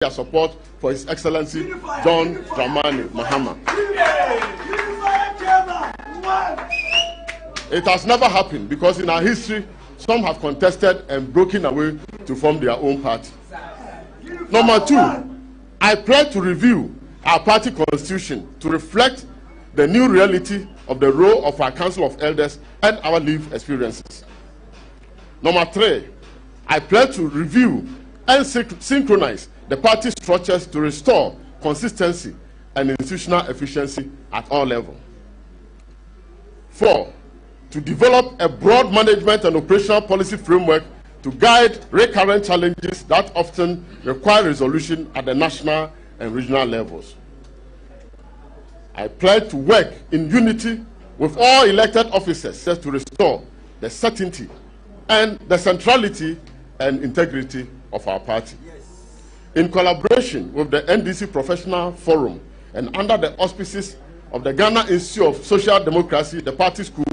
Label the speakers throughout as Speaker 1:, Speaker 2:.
Speaker 1: their support for His Excellency John Dramani Mahama. It has never happened because in our history, some have contested and broken away to form their own party. Number 2, I pledge to review our party constitution to reflect the new reality of the role of our Council of Elders and our lived experiences. Number 3, I pledge to review and synchronize the party structures to restore consistency and institutional efficiency at all levels. 4, to develop a broad management and operational policy framework to guide recurrent challenges that often require resolution at the national and regional levels. I pledge to work in unity with all elected officers to restore the certainty and the centrality and integrity of our party. In collaboration with the NDC Professional Forum and under the auspices of the Ghana Institute of Social Democracy, the party school,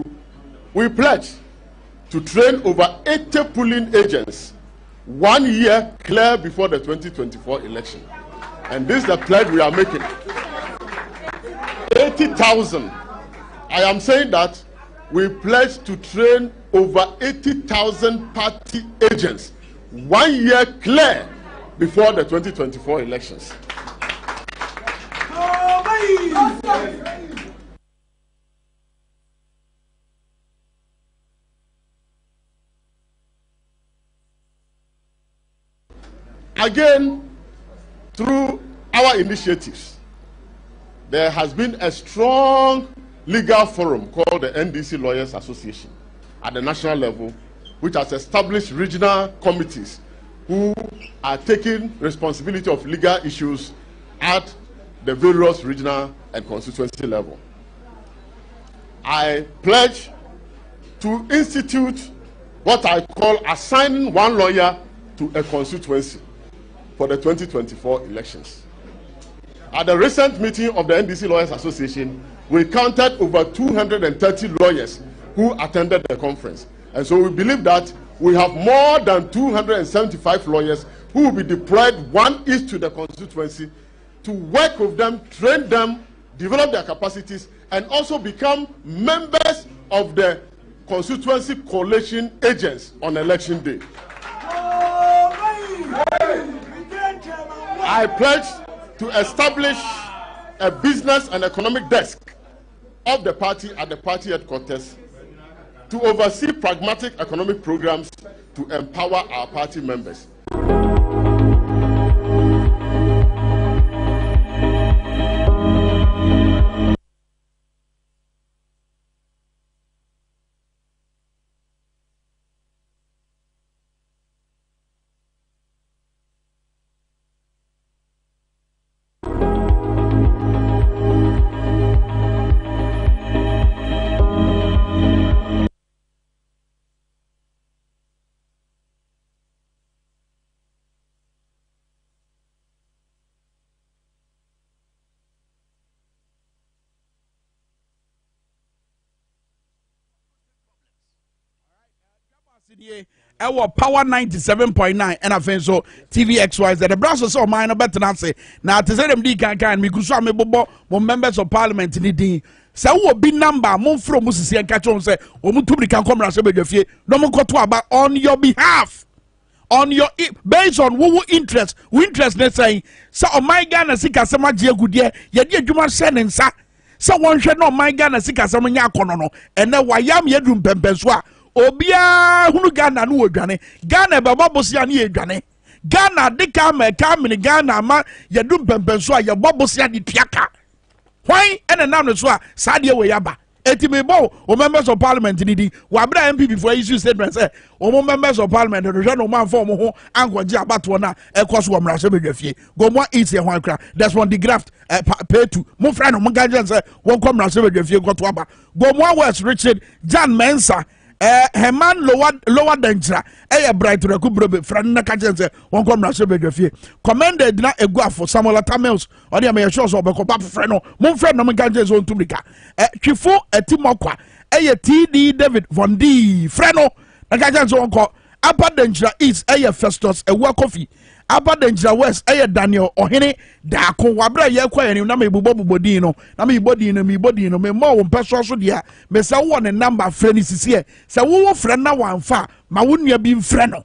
Speaker 1: we pledge to train over 80 polling agents 1 year clear before the 2024 election. And this is the pledge we are making. 80,000. I am saying that we pledge to train over 80,000 party agents 1 year clear before the 2024 elections. Again, through our initiatives, there has been a strong legal forum called the NDC Lawyers Association at the national level, which has established regional committees who are taking responsibility of legal issues at the various regional and constituency level. I pledge to institute what I call assigning one lawyer to a constituency for the 2024 elections. At the recent meeting of the NDC Lawyers Association, we counted over 230 lawyers who attended the conference. And so we believe that we have more than 275 lawyers who will be deployed one each to the constituency to work with them, train them, develop their capacities, and also become members of the constituency coalition agents on election day. I pledge to establish a business and economic desk of the party at the party headquarters to oversee pragmatic economic programs to empower our party members. Our power 97.9 and I think so TVXY that the browsers of mine are better than say now to say them D can me kusa me bobo members of parliament in the so will be number mon from Moses and catch on say or mutu can come and say be no more about on your behalf on your based on who interest let's say so on my Ghana sika sama je gudie ye di adwuma hye nsa so won hwe no my Ghana sika sama nya akono no ene wayam yedum pempenso a Obia hunu Ghana no odwane Ghana baba bosia na edwane Ghana de ka me Ghana ma yedum pempenso a ye bobosia de tuaka hwan ene nam no so a saade we yaba etime bo o members of parliament ni di wa bra MP before issue statement say o members of parliament no hwe no man form ho angoje abato na ekoso wo mra se bedwafie go mo eat e hwan kra that's one the graft pay to mo fra no mo gaje say won kom mra se bedwafie goto aba go mo West Richard Jan Mensa Herman lower danger bright recubro friend na kaje say won kom na so bedwafie commended na eguafo Samuel Tamels o de me sure so be ko pap friend no mo friend no me gaje so ntumika twifo etimokwa TD David Von D friend no na kaje so won ko upper danger is Festus Ewa Coffee aba Danger West Daniel ohene daako wabra ye kwa yani na me bobodin no na me bodin no me mo wo peso so dia me se wo ne number frɛ ni sisie se wo frɛ na wanfa ma wo nua bi mfrɛ no.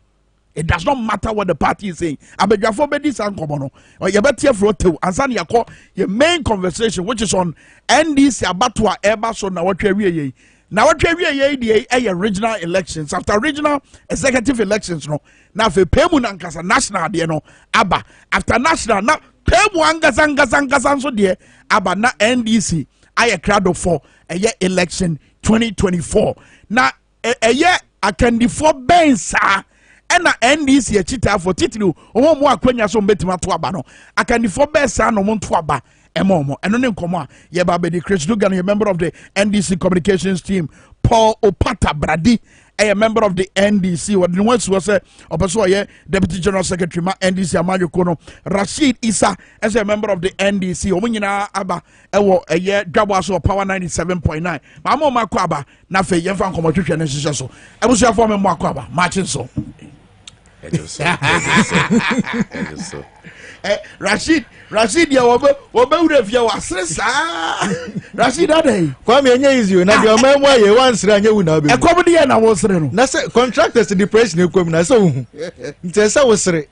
Speaker 1: It does not matter what the party is saying. Abedjafo bedi san komono. Or you better for to answer your main conversation, which is on NDC abatwa eba so na what we now what we regional elections after regional executive elections no. Now for pemu nankasa national de no aba after national na pemu angasa so de aba na NDC aye crowd for election 2024. Na akandifo ben sa ena NDC chita for titulu omo mo akwanya so metima to aba no akandifo be sa no mo to aba emomo eno ne nkomo a ye ba be the Chris Dugan, a member of the NDC communications team. Paul Opata Brady, a member of the NDC. What the ones was a deputy general secretary ma NDC Amanyo Kono. Rashid Isa as a member of the NDC. Omunyina aba ewo eye dwabaso power 97.9. Mamo makwaba na fe yemfa nkomotwetwe ne sise so. Ebusu afo me makwaba marching so. Rashid ya wobe ure fia wasre sa Rashid adai
Speaker 2: kwa me enye easy na de o memo ye wansre anye wu na be
Speaker 1: ekom de na wosre no
Speaker 2: na se contractors depression ekom na se hu nte se wosre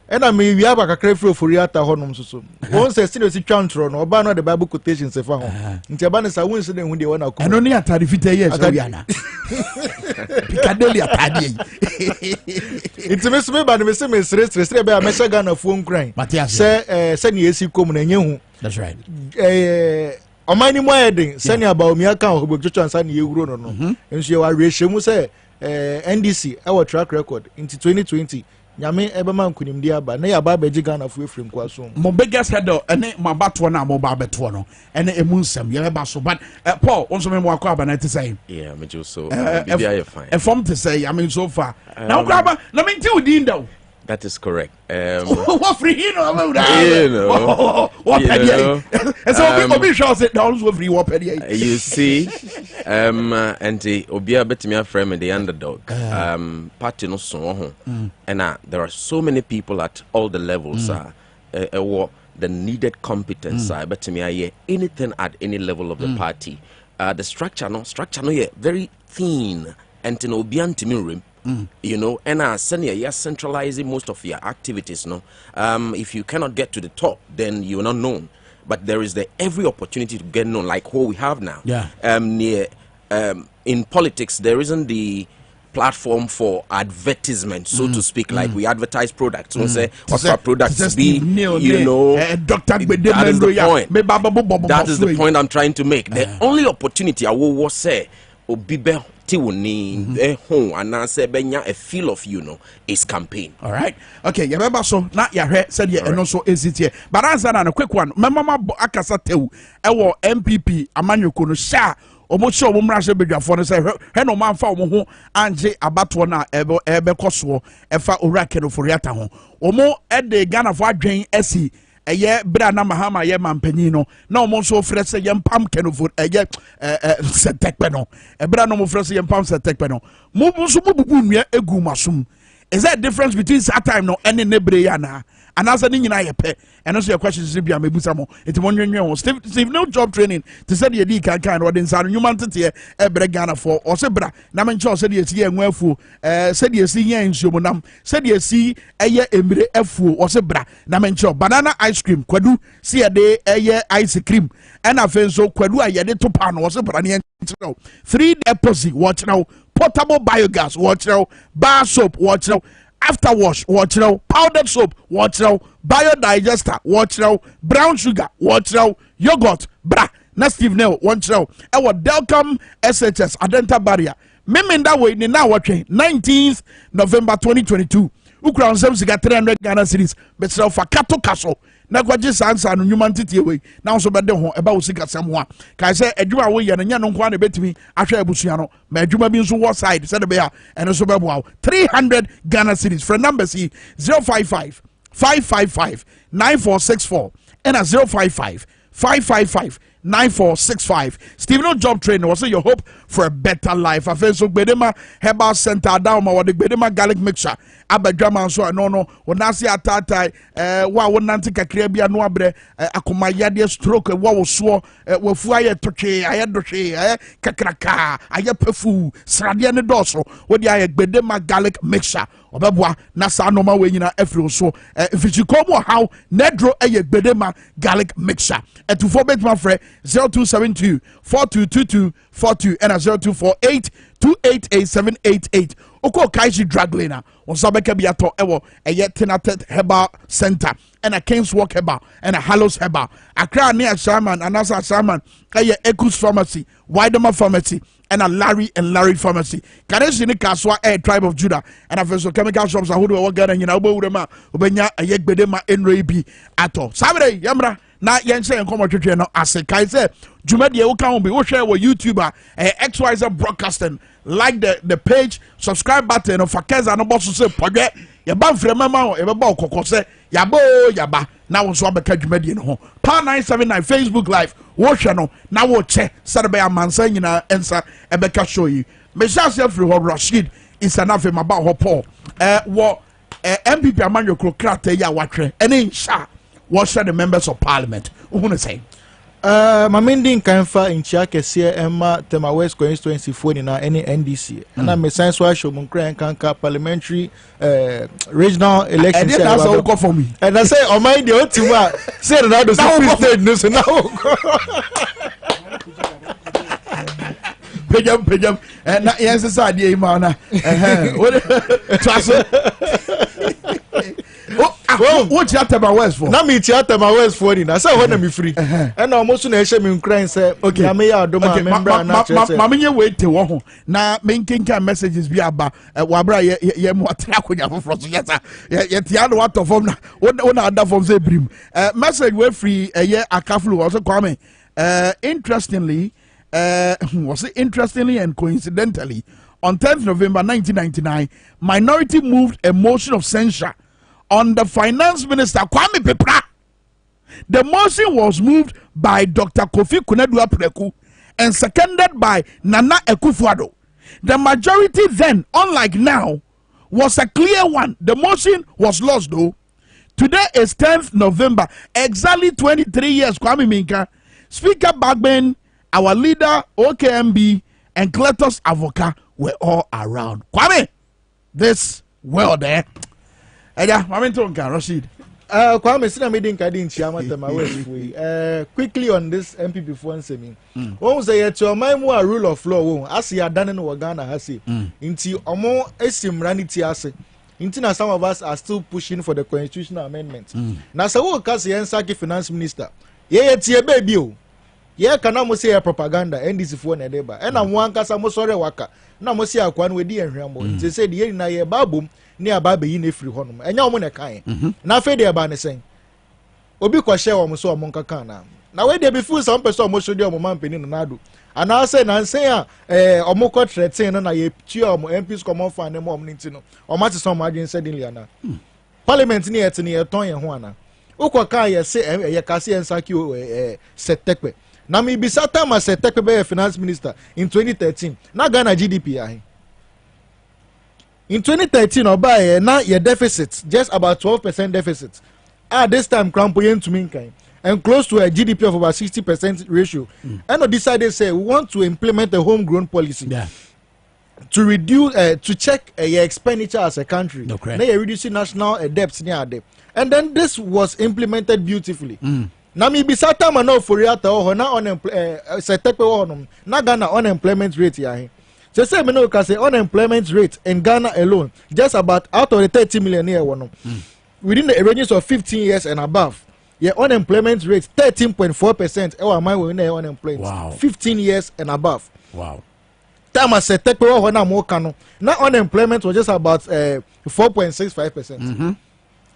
Speaker 2: ena me wi aba kakra fri ofori ata honom soso won se sino si twantro no oba no the bible quotations se fa ho nte ba ne sa won se ne hu de wona ko
Speaker 1: eno ni atade fita ye so wi ana pikadeli atade
Speaker 2: it me ba ne me se me sre be a me shega na fuo nkran se ne esi kom na nye hu.
Speaker 1: That's right.
Speaker 2: Omani mo edin se ne aba omi aka ho bogchocho ansa ne yewuro no no enso ye wa rehwemu se NDC our track record into 2020 nyame ebema nkunimdi aba na ya ba beji Ghana fu efrem kwaso
Speaker 1: mo biggest header ene mabato na mo ba beto no ene emunsam ye ba so but Paul onso me mo akwa aba na te say
Speaker 3: yeah me just so be I fine
Speaker 1: from to say I mean so far now grab na me nti udin daw.
Speaker 3: That is correct.
Speaker 1: What free you know about
Speaker 3: that? You know.
Speaker 1: What penny? And so we shall sit down with free what penny.
Speaker 3: You see, and the Obia Betimia frame the underdog. Party no so and there are so many people at all the levels. The needed competence. Betimia anything at any level of the party. The structure no very thin and no Obian Timirim. You know, and senior, you're centralizing most of your activities. No, if you cannot get to the top, then you're not known. But there is every opportunity to get known, like what we have now.
Speaker 1: Yeah.
Speaker 3: In politics, there isn't the platform for advertisement, so to speak. Like we advertise products. We say what our products be. You know,
Speaker 1: Dr.
Speaker 3: That is the point. That is the point I'm trying to make. The only opportunity I will say, Obibe. And I say a feel of is campaign.
Speaker 1: All right. Okay. You remember so not your head said yeah and also is it here. But answer on a quick one. Mama akasa tew ewo MPP Amanyo Kono sha omo sure omo mrashe bedwafo no say he no man fa omo ho anje abato na ebe koso efa owura kenoforiata ho omo ede Ghana fo adwen asi eye bra na mahama ye mampanyin no na omo so frɛ sɛ ye mpam kenofo eye setekpe no bra no mo frɛ sɛ ye mpam setekpe no mo so bubu nua egu masum. Is there a difference between that time no and nebre ya na anasa ni nyina ye pe eno so your question is bia mebusa mo enti mo nwenwen Steve no job training to say the kan no den sa nyuma ntete e bre Ghana for o se bra na me nche o se de esi enwa afuo se de esi yen nsuo nam se de esi eye emire afuo o se bra na me nche banana ice cream kwadu se ye de eye ice cream and afen so kwadu aye de to pa no o se bra ne 3 deposit watch now portable biogas watch now bar soap watch now after wash watch now powdered soap watch now biodigester watch now brown sugar watch now yogurt bra na Steve Nell watch now our Delcom SHS adenta barrier memen that way ni na watching 19th November 2022 ukra on 300 Ghana cedis betra fa kato kaso na kwaje sansa no nyuma ntete we na so bede ho eba osika sam ho kai say adwuma wo ye no nya no nkwa na betimi ahwe abusua no ma adwuma bi nso wo side said be ya eno so bebo 300 Ghana cedis for number C 055 555 9464 and 055 555 9465. Stephen Job Training was your hope for a better life. I feel so Bedema Herbal Center down my the Bedema garlic mixture. Abadrama so no onasi atata wa wonante kakra bia no abre akoma yade stroke wa wo so wo fu aye totwe aye dohwe kakraka aye pafu srade ne doso wo di aye Bedema garlic mixture obeboa na sa no ma we nyina afro so fichikomo how nedro aye Bedema garlic mixture etufo betma frɛ 0272 4222 42 and 0248 288788. Oko Kaishi Drug Lane on Sabeka Biato Ewo, a yet Tenatet Herbal Center, and a King's Walk Herbal, and a Hallows Herbal. Accra near Sharman, and Nasa Sharman, a Ekus Pharmacy, Widema Pharmacy, and a Larry and Larry Pharmacy. Kareshi Kaswa, a tribe of Judah, and a first chemical shops are who do work and Yanabo, Ubenya, a Yek Bedema, Enrabi, Ato. Sabre, Yamra. Na yense enkomo twetwe no ase kai se dwumadi e wo kan be wo hwe wo YouTuber XYZ broadcasting like the page subscribe button of Fakeza no boss se podwe ye ba mfrema ma wo ye be ba okoko se yaba na wo so abeka dwumadi no ho pa 979 Facebook live wo hwe no na wo che se be amansa nyina ensa ebeka show yi me sha se free ho Rashid is anafe maba ho Paul wo MPP amanyo krokrata ya watwe ene nsha what's the members of parliament who want to say
Speaker 2: Mamindi Kanfa in Chiakesia Emma Tema West constituency for na any NDC and I'm a science why show Munkran Kanka parliamentary regional election.
Speaker 1: And that's all go for me.
Speaker 2: And I say oh my the ultima say that the state news now.
Speaker 1: Pejam and yes side ye mana what Chatama West for?
Speaker 2: Na me Chatama West for ni na say ho na me free. And almost na ehye me nkran say na me ya adoma member na chese.
Speaker 1: Ma menye wait te wo ho na menkenka messages bi aba wa bra ye mo atra konya foforo so yesa ye tia no what of na na ada from say brim message we free ye akaflu also kwame interestingly was it interestingly and coincidentally on 10th November 1999 minority moved a motion of censure on the finance minister Kwame Pepra. The motion was moved by Dr. Kofi Kunedua Preku and seconded by Nana Ekufuado. The majority then, unlike now, was a clear one. The motion was lost though. Today is 10th November, exactly 23 years. Kwame Minka, Speaker Bagben, our leader OKMB, and Cletus Avoka were all around. Kwame, this world there. Eja, Mamintonka, Rashid.
Speaker 2: Kwame, sina meeting kadi nchiama tema West way. Quickly on this MPP for one semi. One say yet your mind more rule of law. As you are done in Wagana hasi. Inti omo esim raniti ase. Inti na some of us are still pushing for the constitutional amendment. Na sa wo kasi yensaki finance minister. Ye tie baby o. Ye kana mo say propaganda NDC for na deba. E na mo ankasa mo sore waka. Na mo say akwa no wedi ehwambo. Inti say de na ye babom. Ni ababe yi na free honum enya omo ne kan na fe de ba ne sen obi ko share omo so omo nkaka na we de be full some person omo so de omo mampeni no nado ana say na nsen a omo ko threaten na ye tua omo MPs common fan dem omo nti no omo ati some agin suddenly ana parliament ni et ni eton ye ho ana ukọ kan ye say ye kase ensaki setekwe na me bi sata ma setekwe be finance minister in 2013 na Ghana GDP ahe. In 2013, Obaye now your deficit just about 12% deficit. At this time, Krampoyen to Minkai and close to a GDP of about 60% ratio. And decided say we want to implement a homegrown policy to reduce to check your expenditure as a country. Now you're reducing national debts near debt. And then this was implemented beautifully. Now me bisata mano foriata or na unemployment na Ghana unemployment rate here. So say me no can say unemployment rate in Ghana alone just about out of the 30 million here within the ranges of 15 years and above. Yeah, unemployment rate 13.4%. Oh, am I when unemployed?
Speaker 1: Wow.
Speaker 2: 15 years and above.
Speaker 1: Wow.
Speaker 2: Time I said take over now more cano. Now unemployment was just about 4.65%.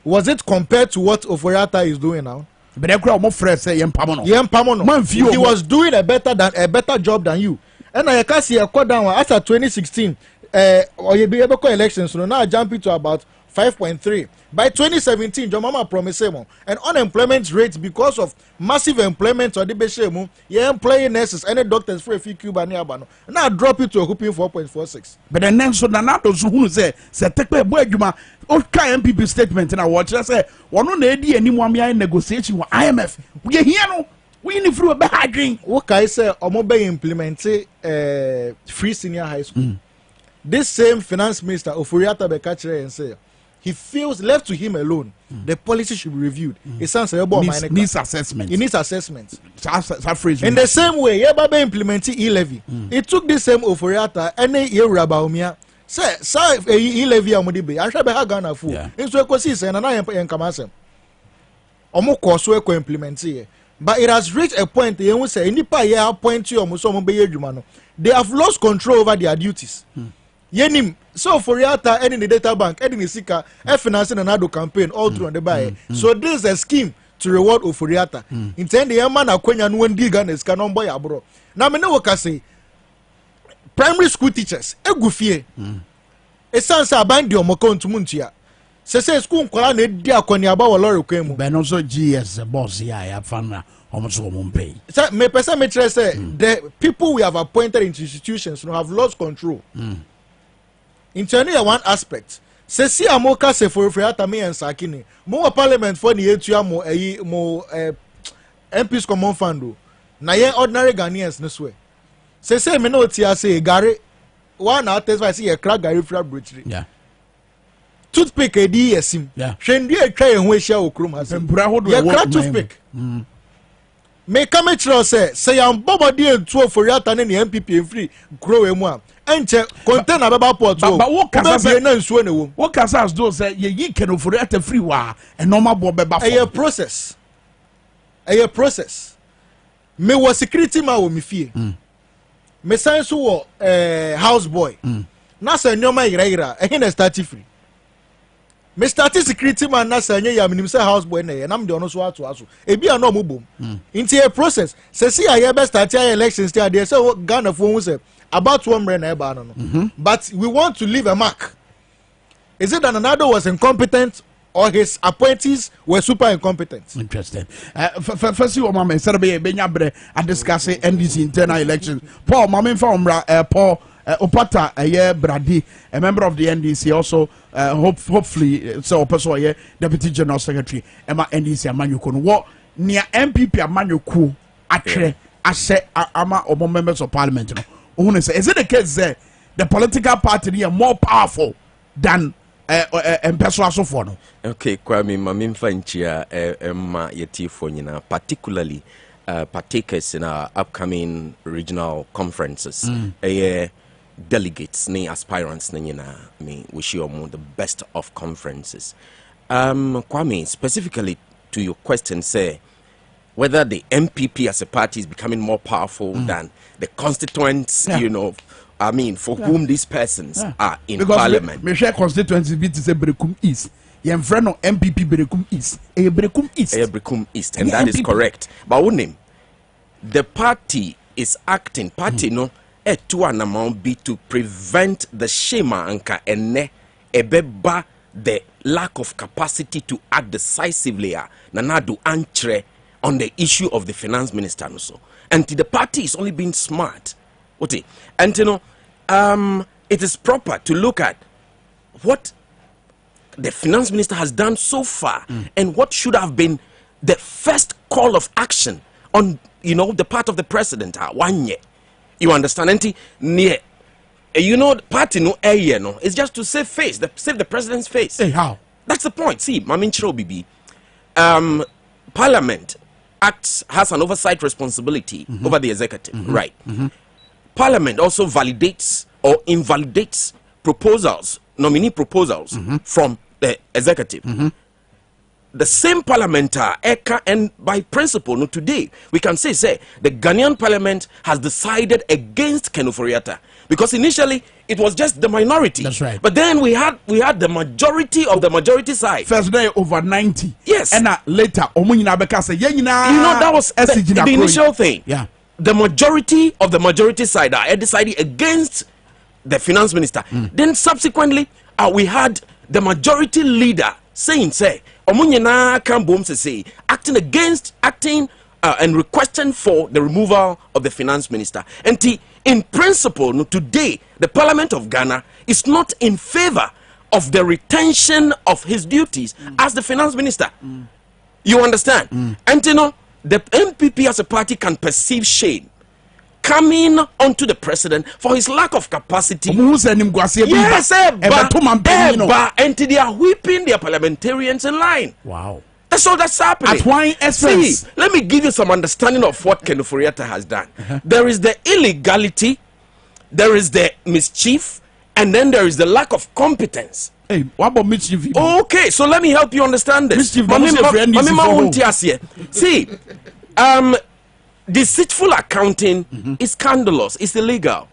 Speaker 2: Was it compared to what Oforiata is doing now?
Speaker 1: But they crowd more fresh say Yempamono.
Speaker 2: He was doing a better job than you. And I can see a cut down after 2016 or you be able to elections so now jumping to about 5.3. By 2017, John Mama promised him, and unemployment rate because of massive employment or the Beshemu, yeah, employing nurses and doctors for a few Cuban Yabano. Now drop it to a whooping 4.46.
Speaker 1: But then so Nanato who say take a boy Juma okay MPP statement and I watch I say one on the any more negotiation with IMF. We here no we need through a bad drink.
Speaker 2: What I say Omobe implemented free senior high school. This same finance minister Ofuriata Bekachere and say he feels left to him alone. The policy should be reviewed. It sounds like
Speaker 1: needs assessment.
Speaker 2: It needs assessment.
Speaker 1: In
Speaker 2: the same way, Yababa implemented e-levy. It took the same Ofuriata and a year Rabaumia. Say, e-levy amodibe. I shall be Hagana fool. In so ecosis and I am Kamasem. Omo koso eko implement here. But it has reached a point they will say nipa ye appoint you omo be yedwuma. They have lost control over their duties. Yenim so for Yata and in the data bank and in the Sika financing another campaign all through on the buy. So this is a scheme to reward Ofuriata. Intend the man akwenya no ndi Ghana ska no boy abro. Na me no ka say primary school teachers egufie. Esanse abandi omoko ntumuntua. Say school nkwala na di akwani aba wo lorry kwemu.
Speaker 1: But also GS boss ya fana almost pay.
Speaker 2: So me person me try say the people we have appointed into institutions no have lost control. In China, one aspect. Se si amoka se for me and Sakini. More parliament for the etua mo MPs common fund. Na ye ordinary Ghanaians no way. Se me no tia say Gary one artist I see a crack Gary fra bridge.
Speaker 1: Yeah.
Speaker 2: Toothpick a di yesim.
Speaker 1: Yeah.
Speaker 2: Shendi e try and we share okrum has. Ye crack toothpick. Me come try say am bobo di entuo for yata ne MPP free grow emu. Enche container baba port o.
Speaker 1: But what can
Speaker 2: say na nsuo ne wo.
Speaker 1: What can say do say ye can offer at free wa and normal bo beba for.
Speaker 2: A process. A process. Me was security man wo me fie. Me san so wo house boy. Na say nyoma ira e na start free. Me start security man na say nya me say house boy na ye na me de ono so ato. E bia na omobom. Into a process. Say see aye be start elections there say Ghana for who say about 1 million but we want to leave a mark. Is it that Nana was incompetent or his appointees were super incompetent?
Speaker 1: Interesting. First, you mama instead of being bre and discussing NDC internal elections. Paul, mama from Paul Opata, a year Brady, a member of the NDC, also hopefully so person deputy general secretary. Emma NDC Amanyukun. What near MPP Amanyuku atre ashe ama omo members of parliament. Is it the case that the political party are more powerful than M-Pesa for no?
Speaker 3: Okay, Kwame, Mamim Fanchia, Emma Yetifo, particularly partakers in our upcoming regional conferences, delegates, aspirants, me wish you all the best of conferences. Kwame, specifically to your question, say whether the MPP as a party is becoming more powerful than the constituents, I mean, for whom these persons are in
Speaker 1: because
Speaker 3: parliament.
Speaker 1: Me share constituency be to say Berekum East. Yen friend of MPP Berekum East. Berekum East.
Speaker 3: Berekum East, and that is correct. But what name? The party is acting. Party no to an amount be to prevent the shema anka ene ebeba the lack of capacity to act decisively. Nanadu antre on the issue of the finance minister also. And the party is only being smart. And it is proper to look at what the finance minister has done so far and what should have been the first call of action on the part of the president. 1 year. You understand? And the party it's just to save face, save the president's face.
Speaker 1: Hey, how?
Speaker 3: That's the point. See, Mamin Chiro Bibi. Parliament has an oversight responsibility over the executive, right? Parliament also validates or invalidates proposals, nominee proposals from the executive. The same parliament and by principle, no, today we can say the Ghanaian parliament has decided against Ken Ofori-Atta because initially it was just the minority.
Speaker 1: That's right.
Speaker 3: But then we had the majority of the majority side.
Speaker 1: First day over 90.
Speaker 3: Yes.
Speaker 1: And later, that
Speaker 3: was the initial thing.
Speaker 1: Yeah.
Speaker 3: The majority of the majority side are deciding against the finance minister. Then subsequently, we had the majority leader saying say omunyina can boom say acting and requesting for the removal of the finance minister. And in principle, no, today the Parliament of Ghana is not in favor of the retention of his duties as the finance minister. You understand? And you know, the MPP as a party can perceive shame coming onto the president for his lack of capacity. Yes, and they are whipping their parliamentarians in line.
Speaker 1: Wow.
Speaker 3: That's all that's happening.
Speaker 1: At wine essence.
Speaker 3: See, let me give you some understanding of what Kasiebo has done. There is the illegality, there is the mischief, and then there is the lack of competence.
Speaker 1: Hey, what about mischief?
Speaker 3: Okay, so let me help you understand this. See, deceitful accounting is scandalous, it's illegal.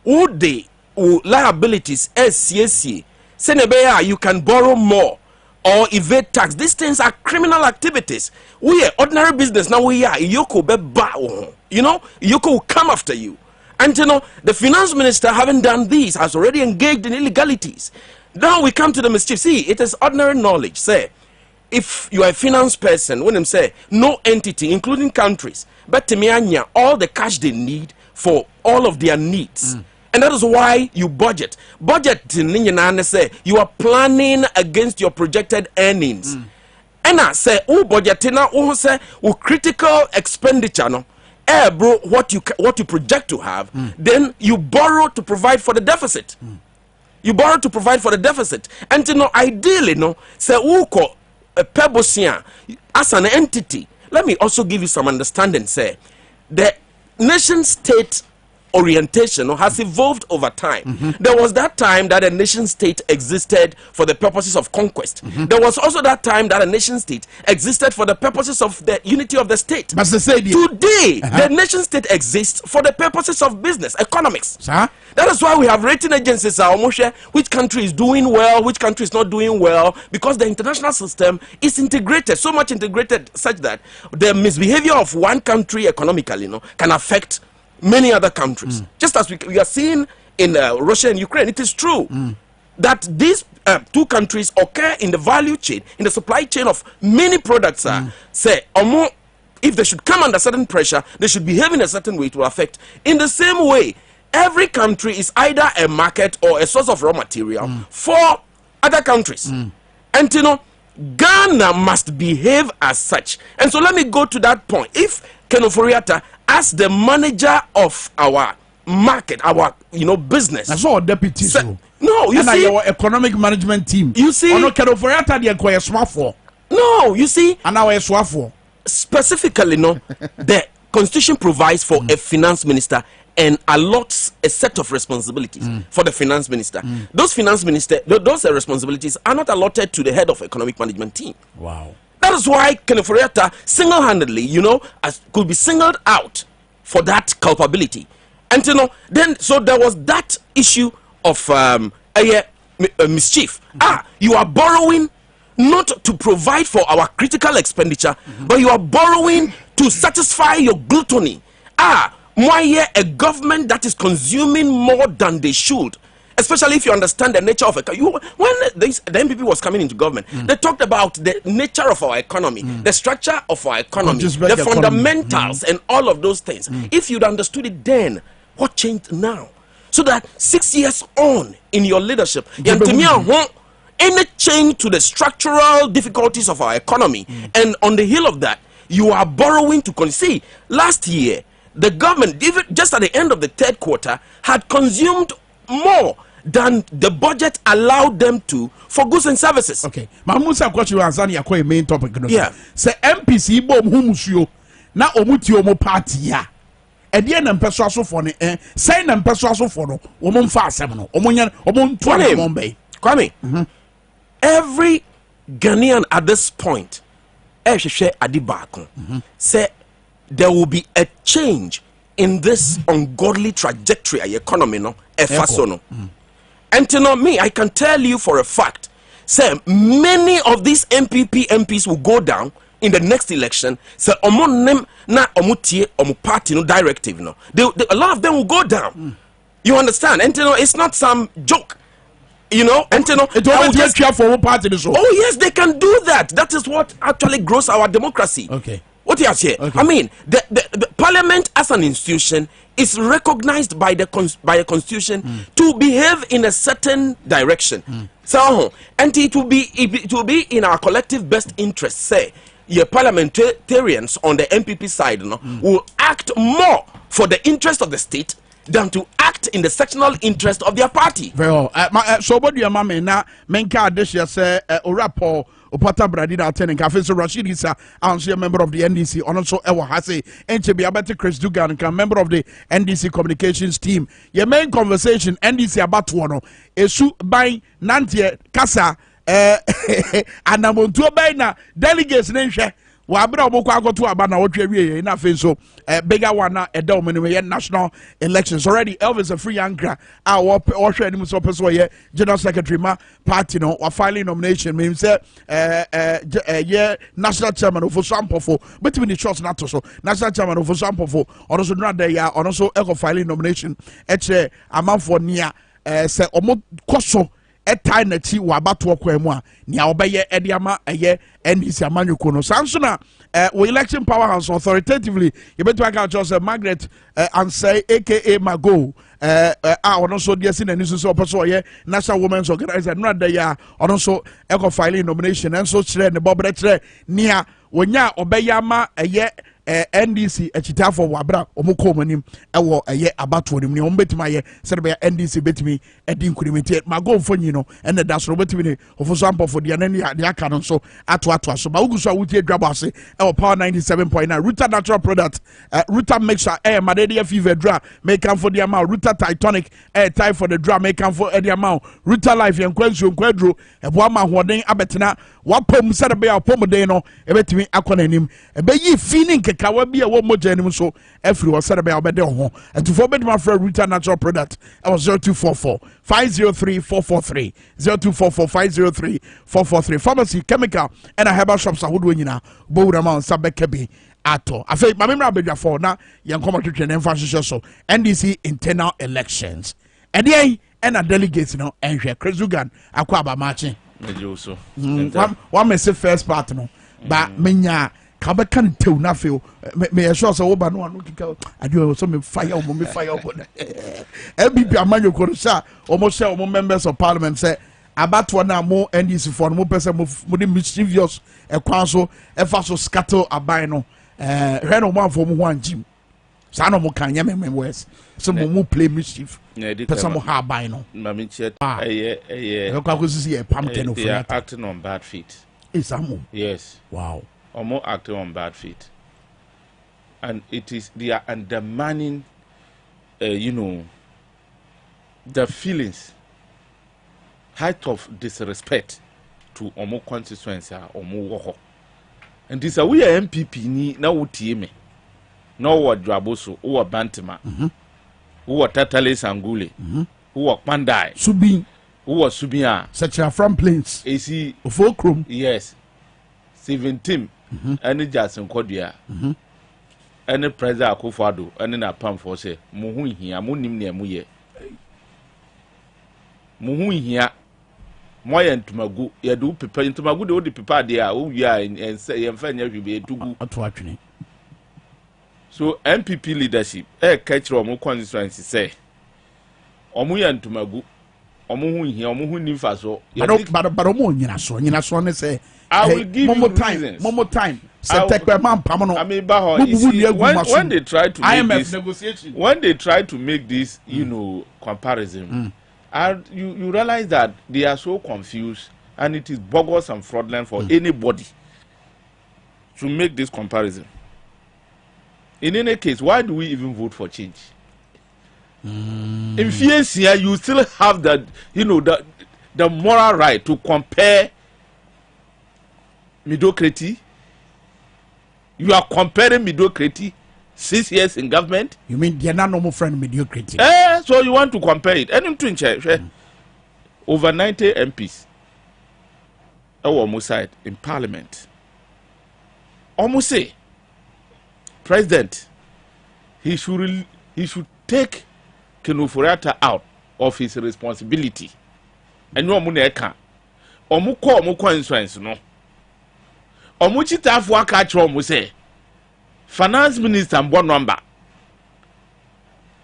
Speaker 3: Would the liabilities SCSC, Senebeya, you can borrow more or evade tax. These things are criminal activities. We are ordinary business. Now we are Yoko Beba. You know, Yoko will come after you. And you know, the finance minister, having done this, has already engaged in illegalities. Now we come to the mischief. See, it is ordinary knowledge. Say, if you are a finance person, when them say no entity, including countries, but Temianya, all the cash they need for all of their needs. And that is why you budget. Budget, say, you are planning against your projected earnings. And I say, budgetina, say, critical expenditure, no. Bro, what you project to have, then you borrow to provide for the deficit. You borrow to provide for the deficit. And you know, ideally, no, say, Pebosia, as an entity, let me also give you some understanding. Say, the nation state orientation has evolved over time. There was that time that a nation state existed for the purposes of conquest. There was also that time that a nation state existed for the purposes of the unity of the state. But today, the nation state exists for the purposes of business, economics. That is why we have rating agencies, which country is doing well, which country is not doing well, because the international system is integrated, so much integrated such that the misbehavior of one country economically, can affect many other countries. Just as we are seeing in Russia and Ukraine, it is true that these two countries occur in the value chain, in the supply chain of many products. Say, if they should come under certain pressure, they should behave in a certain way to affect. In the same way, every country is either a market or a source of raw material for other countries. And you know, Ghana must behave as such. And so let me go to that point. If Kasiebo, as the manager of our market, our business,
Speaker 1: that's all deputy.
Speaker 3: No, you see,
Speaker 1: our economic management team.
Speaker 3: You see,
Speaker 1: no,
Speaker 3: you see,
Speaker 1: and our swafo
Speaker 3: specifically, the constitution provides for a finance minister and allots a set of responsibilities for the finance minister. Those those responsibilities are not allotted to the head of economic management team.
Speaker 1: Wow.
Speaker 3: That is why Kasiebo single-handedly, could be singled out for that culpability. And then so there was that issue of mischief. You are borrowing not to provide for our critical expenditure, but you are borrowing to satisfy your gluttony. A government that is consuming more than they should. Especially if you understand the nature of when the MPP was coming into government, they talked about the nature of our economy, the structure of our economy, the fundamentals, and all of those things. If you'd understood it then, what changed now? So that 6 years on in your leadership, any change to the structural difficulties of our economy, and on the heel of that, you are borrowing to see. Last year, the government, even just at the end of the third quarter, had consumed more than the budget allowed them to for goods and services. Okay.
Speaker 1: Mamusa question answer your main topic.
Speaker 3: Yeah.
Speaker 1: Say MPC bo mumusio na omuti omo party ya. E dey na mpeso aso for ne say na mpeso aso for no omo mfa asem no omo nya omo nto na omo mbey.
Speaker 3: Kwame. Every Ghanaian at this point ehwehwe ade baako. Say there will be a change in this ungodly trajectory of the economy, And me, I can tell you for a fact, say many of these MPs will go down in the next election. Say party directive, a lot of them will go down. You understand? And it's not some joke. You know, and you know,
Speaker 1: it always just care for one party. So.
Speaker 3: Oh yes, they can do that. That is what actually grows our democracy.
Speaker 1: Okay.
Speaker 3: What you say?
Speaker 1: Okay.
Speaker 3: I mean, the parliament as an institution is recognized by by a constitution to behave in a certain direction. So, and it will be in our collective best interest. Say, your parliamentarians on the MPP side, will act more for the interest of the state than to act in the sectional interest of their party.
Speaker 1: Well, so what do you mama na menka this year say Orapo Opata Bradina attending Cafe so Rashid Isa a member of the NDC on also Ewa Hase Enchebi Abete Chris Dugan can member of the NDC communications team. Your main conversation NDC about one esu by Nantie Kasa anamontu by na delegates nenhwe wabra obokwa agoto aba na wotwe wie na fe so bigger one na edel me national elections already. Elvis a free anchor a wo hwe anim so person ye general secretary ma party no wa filing nomination me say yeah national chairman of Sampofo between the shots na to so national chairman of Sampofo ono so na there ya ono so e filing nomination eche amanfo nia say omo koso etai na chi wa bato kwa mu a nia obeye ediama eye NDC amanyuko no sansuna we election powerhouse authoritatively you better aka just Margaret and say aka Mago ono so dia sin ani so person ye national women's organizer no da ya ono so eco filing nomination and so kire ne bobre kire nia wonya obeyama eye NDC echitafo wabra omukọ manim ewo eye abato nim ne ombetima ye serebe NDC betimi edi nkurimete mago mfonyi no ene da so betimi ne ofoso ampofo de ne de aka no so ato so ba uguso awutie dwabo ase ewo power 97.9 Ruta natural product Ruta mixture madede fever dra make am for the amount Ruta Titanic time for the dra make am for the amount Ruta life yankwansu nkwadro ebo ama hoden abetena wapom serebe apomden no ebetimi akọ nanim ebe yi feeling kawa bi a wo moja nim so every was said about obede ho and to forbid my friend Ruta natural product I was 0244 503 443 0244 503 443 pharmacy chemical and a herbal shops ahodo nyina bowura ma sabekabi ato afei ma memra abedwafo na yen koma twetwe ne mfa hyehyɛ so NDC internal elections ɛdeɛn ɛna delegates no ɛhwɛ Chris Dugan akɔ abamache
Speaker 3: mejoso
Speaker 1: one may say first part no ba menya kabe kan tew na feel me sure so oba no anu kika adio so me fire omo MPP amanyo ko sha omo share omo members of parliament say abato na mo NDC for mo person mo de mischievous ekwan so efa so scatter aban no hwe no mo afo mo ho anjim sa no mo kan yemem west so mo play mischief person mo ha aban no
Speaker 4: mami chet
Speaker 1: ko ko sisi e pam ten
Speaker 4: they are acting on bad feet.
Speaker 1: Is amo
Speaker 4: Yes.
Speaker 1: wow.
Speaker 4: Or more acting on bad feet, and they are undermining, the feelings, height of disrespect to Omo constituency or Omo, and this we are MPP ni na utie me, no what Draboso, who are Bantima, who are Tatale Sangule, who are Pandai,
Speaker 1: Subin,
Speaker 4: who are Subia,
Speaker 1: such a from plains,
Speaker 4: AC
Speaker 1: Fulcrum,
Speaker 4: yes, 17. Any Jason Kodia, any President Akufo-Addo, any na pam for say, Muhu here, Munim near Muye. Muhu here, Moy and Tumagu, ya do prepare into Magu, the old people there, who we are and say, and find you be to go. So, MPP leadership, catch Romo constituency say, Omuya and Tumagu, Omuhu here, Omuhu Nifaso,
Speaker 1: but Omo, so say.
Speaker 4: I will give you reasons.
Speaker 1: One more time.
Speaker 4: When they try to make this negotiation, when they try to make this, comparison, and you realize that they are so confused, and it is bogus and fraudulent for anybody to make this comparison. In any case, why do we even vote for change? In Fiesta, you still have that, the moral right to compare mediocrity. You are comparing mediocrity 6 years in government.
Speaker 1: You mean they're not normal friend mediocrity?
Speaker 4: So you want to compare it? And over 90 MPs almost side in parliament. Almost say president he should take Kenufurata out of his responsibility enu omu na eka omu conference no omu chitafo aka kire omu say finance minister mbo number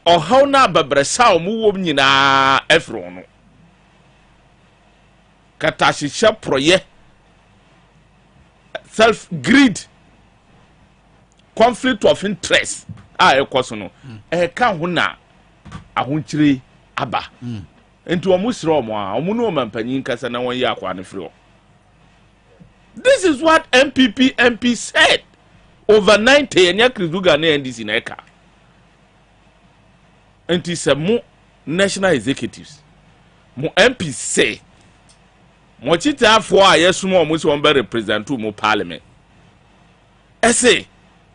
Speaker 4: how na babresa omu wom nyina efro no kata hihye proye self greed conflict of interest ekoso no ka ho na ahonchire aba enti omu sire omu no mampanyin kasa na won yi akwa ne free. This is what MP said over 90 enya Krizuga na NDC na eka enti se mo national executives mo MP say mo chita afo a yesumo omu se won be represent mo parliament ese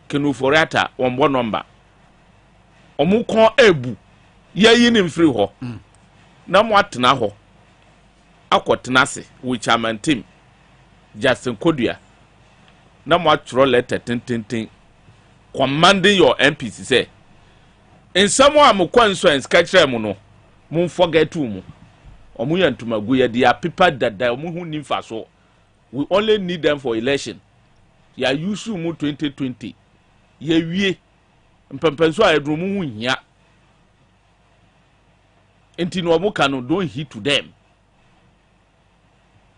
Speaker 4: kenu forata won number omu kon ebu ye ni mfiri ho na mo atena ho akotena se with chairman team Justin Kodua na mo atro letter ten commanding your MPs say in someone am conference catch mu no mo forget mu omu yantumagu ye they are people that omu hu nimfa so we only need them for election ya use mu 2020 ye wie mpempenso a edru mu hu hia enti no omu kanu don't hit to them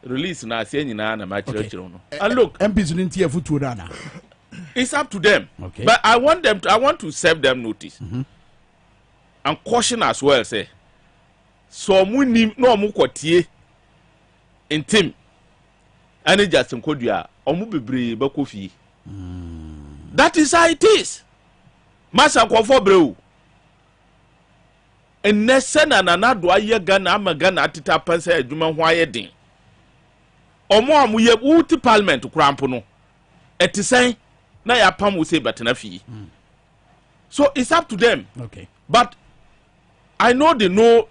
Speaker 4: release na ase nyina na ma kire no and look
Speaker 1: MPs didn't hear futu na
Speaker 4: it's up to them, okay. But I want to serve them notice and caution as well say so mu nim no mu kwatie intim ani Justin Kodua omu bebre ba kofi that is how it is masa kwofo brew enese na do aye Ghana amagana atita pansa adwuma ho aye den omo amu ye wuti parliament krampo no etisen na ya pam wo say betena fi so it's up to them,
Speaker 1: okay,
Speaker 4: but I know they know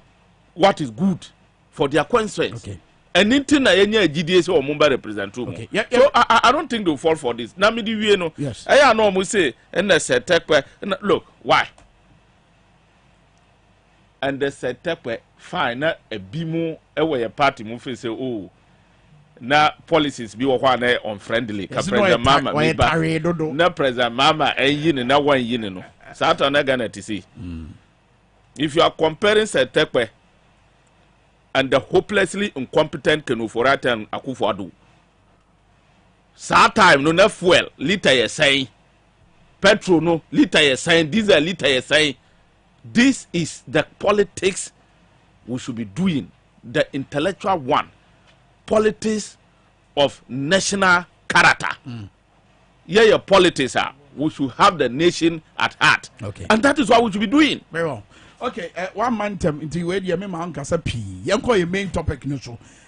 Speaker 4: what is good for their constituents, okay, and anything na yenya GDA say omo ba represent you, okay. So I don't think they'll fall for this na me di wie no,
Speaker 1: yes,
Speaker 4: I know omo say and the setekwe look why and the setekwe fine na ebimu ewe ye party mu fe say oh na policies bi wo kwa na unfriendly ka president mama mi ba na president mama yin na wan yin no sata na Ghana tc if you are comparing Setekwe and the hopelessly incompetent Kenuforata and Akufo-Addo sa time no na fuel liter ye saying petrol no liter ye saying diesel liter ye saying this is the politics we should be doing, the intellectual one, politics of national character. Yeah, your politics are. We should have the nation at heart.
Speaker 1: Okay.
Speaker 4: And that is what we should be doing.
Speaker 1: Very well. Okay, one man term into where you may answer P. Yanko your main topic no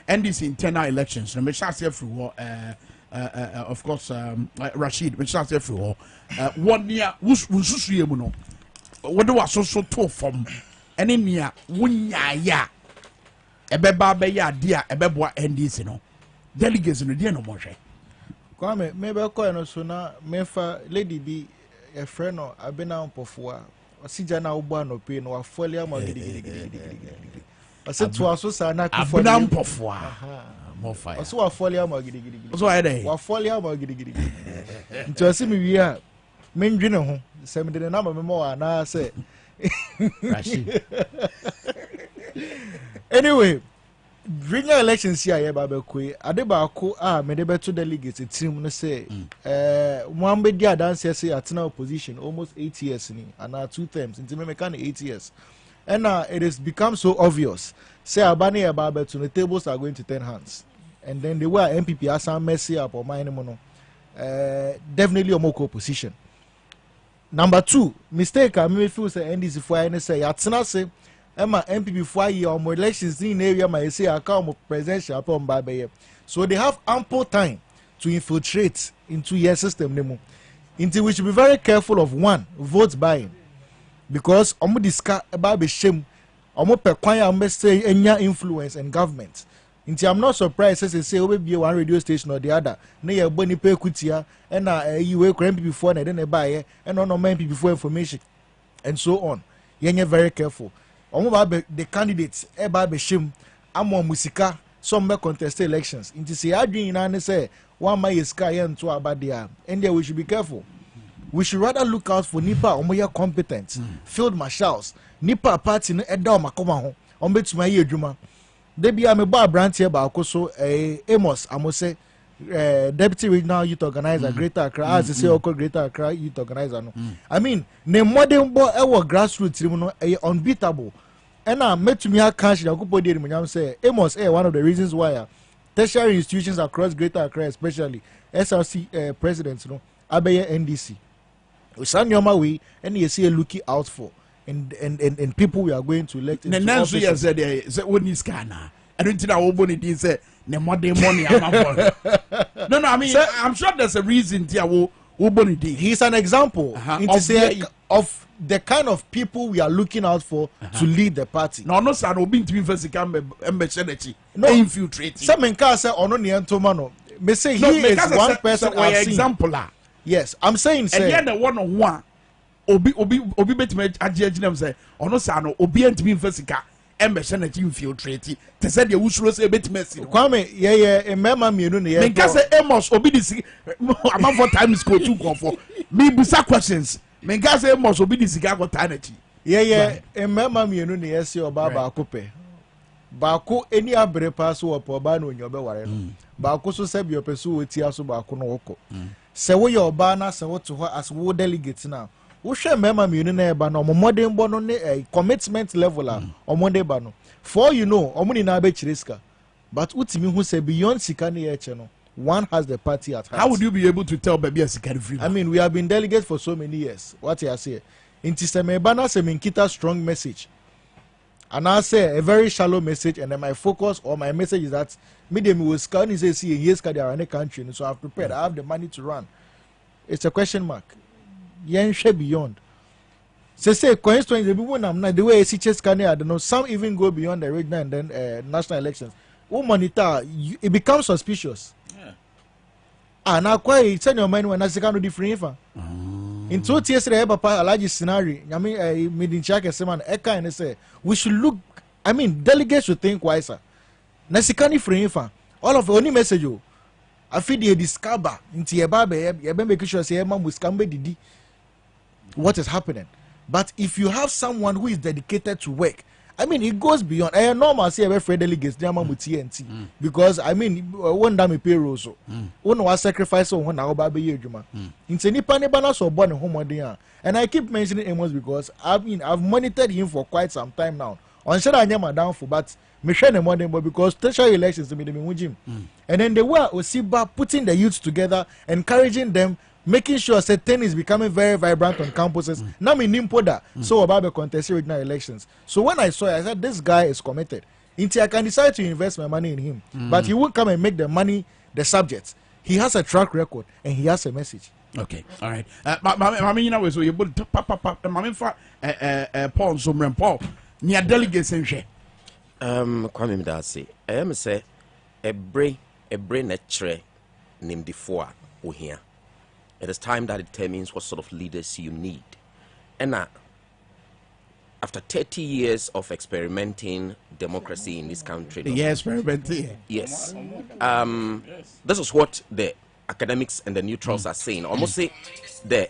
Speaker 1: and this internal elections. No, me shall say through of course Rashid, me shall say through 1 year wususu ye mu no. What do so to from any near 1 year ebeba be ya dia ebeboa NDC no. Delegates no dia no mo hwe.
Speaker 2: Kwame mebe ko no so na mefa lady bi a friend no abena mpofoa osija na ugbo no pe no afole am gidigidi ase to aso sa na kufole
Speaker 1: abena mpofoa mo fire
Speaker 2: oso afole am gidigidi
Speaker 1: oso aye dey
Speaker 2: afole am gidigidi nti ase mi wi a mendwene ho se me de na ma me mo na se anyway regional elections here babekwe adebako me de beto delegates team no say one be dia dance say atena opposition almost 8 years ni and 2 terms into me can 8 years and it has become so obvious say abani babeto the tables are going to turn hands and then the way MPP as some messy up or mine no definitely omoko opposition. Number 2 mistake I me feel say NDC for any say atena say Emma MPP for year or more elections in area my say account presidential upon by. So they have ample time to infiltrate into your system nemo. Into we should be very careful of one vote buying. Because omo discuss about the shame omo per kwanya omo say enya influence and government. Into I'm not surprised as they say we be one radio station or the other. Na ye boni pe kutia and you we MPP for na then buy and on MPP for information and so on. You're very careful. The candidates eba be shame amo musika some be contest elections into say adwin na say one my sky and to abadia and there we should be careful. We should rather look out for nipa omoya competent field marshals nipa party no eda makoma ho ombetuma ye adwuma de bia me ba branch here ba akoso Amos amose deputy regional youth organizer Greater Accra as say oko Greater Accra youth organizer no I mean ne modern bo e grassroots team no unbeatable and I metumi akash yakupo de munyam say Amos one of the reasons why tertiary institutions across Greater Accra especially SRC presidents no abeye NDC Usanyoma we and you see looking out for and people we are going to elect into
Speaker 1: office. Yes, say when is Ghana. I don't think I will bonnie say ne modern money. No, I mean I'm sure there's a reason here will bonnie.
Speaker 2: He's an example of the kind of people we are looking out for to lead the party.
Speaker 1: No, son will be to be no infiltrate.
Speaker 2: Some can say ono ni entomano. Me say he is one person
Speaker 1: I've seen. Example.
Speaker 2: Yes, I'm saying say.
Speaker 1: And then one on one. Obi betime agye them say ono sa no obi antimi mfasika embehye na infiltrate te say de wusuro say betime si
Speaker 2: Kwame ye mema mienu ne ye
Speaker 1: me ka say Amos obi disi about 4 times go 2 confo me busa questions me ka say Amos obi disi ga go tanachi
Speaker 2: ye mema mienu ne ye se oba ba akope ba ko eni abre pa so opo ba na onyobe ware no ba ko so se bi opesu oti aso ba ko no woko se wo ye oba na se wo to ho as wo delegate now we share mema mienu na eba no modern bo no ne commitment level a omode ba no for you know omuni na be chiriska but utimi hu say beyond sika na ye che no one has the party at heart.
Speaker 1: How would you be able to tell baby a sika free?
Speaker 2: I mean we have been delegates for so many years. What you say inti se me bana se minkita strong message and I say a very shallow message and then my focus or my message is that me will scan is say see yes they are in a country so I've prepared I have the money to run. It's a question mark. Yen share beyond. Say constituency the people now the way CHS can I don't know some even go beyond the regional and then national elections. Who monitor it becomes suspicious. Yeah. Now quite send your mind when I can do different. In 2 years papa alaji scenario I mean meeting check seman eka and say we should look I mean delegates should think wiser. Na sikani free all of only message you I feel the discover into your baby you make sure say man will scam didi what is happening. But if you have someone who is dedicated to work, I mean, it goes beyond. I normal say every delegates they are with TNT because I mean, one damn payroll so one was sacrifice on one hour baby year juma. It's any panebana so born home there, and I keep mentioning Amos because I've monitored him for quite some time now. On sure I am down for, but me share the money because tertiary elections to me the and then they were Osiba putting the youth together, encouraging them. Making sure certain is becoming very vibrant on campuses. Now me nimpoda so about the contest regional elections. So when I saw it, I said this guy is committed. I can decide to invest my money in him, but he won't come and make the money the subject. He has a track record and he has a message.
Speaker 1: Okay, all right. Mami, you know, so you put papa. Mami for Paul Somren Paul. Near delegates and share.
Speaker 3: Kwame Midasi. I am say a brain nature named before we here. It is time that determines what sort of leaders you need. And after 30 years of experimenting democracy in this country.
Speaker 1: Yes, experimenting.
Speaker 3: Yes. This is what the academics and the neutrals are saying. Almost say the